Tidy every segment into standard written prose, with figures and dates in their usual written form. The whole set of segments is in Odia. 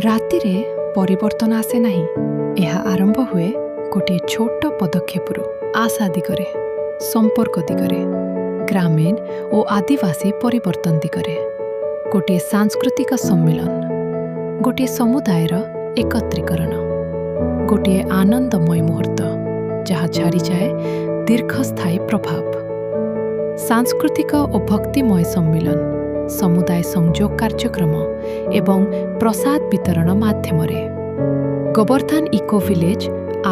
ରାତିରେ ପରିବର୍ତ୍ତନ ଆସେ ନାହିଁ। ଏହା ଆରମ୍ଭ ହୁଏ ଗୋଟିଏ ଛୋଟ ପଦକ୍ଷେପରୁ। ଆଶା ଦିଗରେ, ସମ୍ପର୍କ ଦିଗରେ, ଗ୍ରାମୀଣ ଓ ଆଦିବାସୀ ପରିବର୍ତ୍ତନ ଦିଗରେ। ଗୋଟିଏ ସାଂସ୍କୃତିକ ସମ୍ମିଳନ, ଗୋଟିଏ ସମୁଦାୟର ଏକତ୍ରୀକରଣ, ଗୋଟିଏ ଆନନ୍ଦମୟ ମୁହୂର୍ତ୍ତ ଯାହା ଛାଡ଼ିଯାଏ ଦୀର୍ଘସ୍ଥାୟୀ ପ୍ରଭାବ। ସାଂସ୍କୃତିକ ଓ ଭକ୍ତିମୟ ସମ୍ମିଳନ, ସମୁଦାୟ ସଂଯୋଗ କାର୍ଯ୍ୟକ୍ରମ ଏବଂ ପ୍ରସାଦ ବିତରଣ ମାଧ୍ୟମରେ ଗୋବର୍ଦ୍ଧନ ଇକୋ ଭିଲେଜ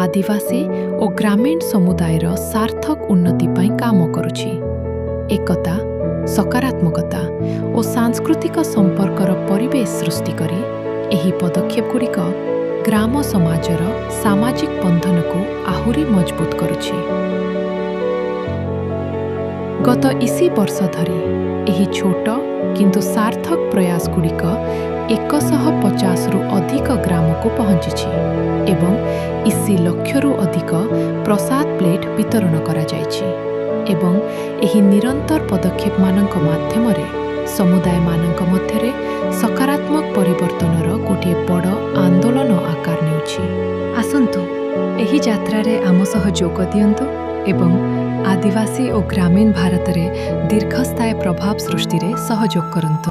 ଆଦିବାସୀ ଓ ଗ୍ରାମୀଣ ସମୁଦାୟର ସାର୍ଥକ ଉନ୍ନତି ପାଇଁ କାମ କରୁଛି। ଏକତା, ସକାରାତ୍ମକତା ଓ ସାଂସ୍କୃତିକ ସମ୍ପର୍କର ପରିବେଶ ସୃଷ୍ଟି କରି ଏହି ପଦକ୍ଷେପଗୁଡ଼ିକ ଗ୍ରାମ ସମାଜର ସାମାଜିକ ବନ୍ଧନକୁ ଆହୁରି ମଜବୁତ କରୁଛି। ଗତ 20 ବର୍ଷ ଧରି ଏହି ଛୋଟ କିନ୍ତୁ ସାର୍ଥକ ପ୍ରୟାସଗୁଡ଼ିକ 150ରୁ ଅଧିକ ଗ୍ରାମକୁ ପହଞ୍ଚିଛି ଏବଂ 80 ଲକ୍ଷରୁ ଅଧିକ ପ୍ରସାଦ ପ୍ଲେଟ୍ ବିତରଣ କରାଯାଇଛି। ଏବଂ ଏହି ନିରନ୍ତର ପଦକ୍ଷେପମାନଙ୍କ ମାଧ୍ୟମରେ ସମୁଦାୟମାନଙ୍କ ମଧ୍ୟରେ ସକାରାତ୍ମକ ପରିବର୍ତ୍ତନର ଗୋଟିଏ ବଡ଼ ଆନ୍ଦୋଳନ ଆକାର ନେଉଛି। ଆସନ୍ତୁ ଏହି ଯାତ୍ରାରେ ଆମ ସହ ଯୋଗ ଦିଅନ୍ତୁ ଏବଂ ଆଦିବାସୀ ଓ ଗ୍ରାମୀଣ ଭାରତରେ ଦୀର୍ଘସ୍ଥାୟୀ ପ୍ରଭାବ ସୃଷ୍ଟିରେ ସହଯୋଗ କରନ୍ତୁ।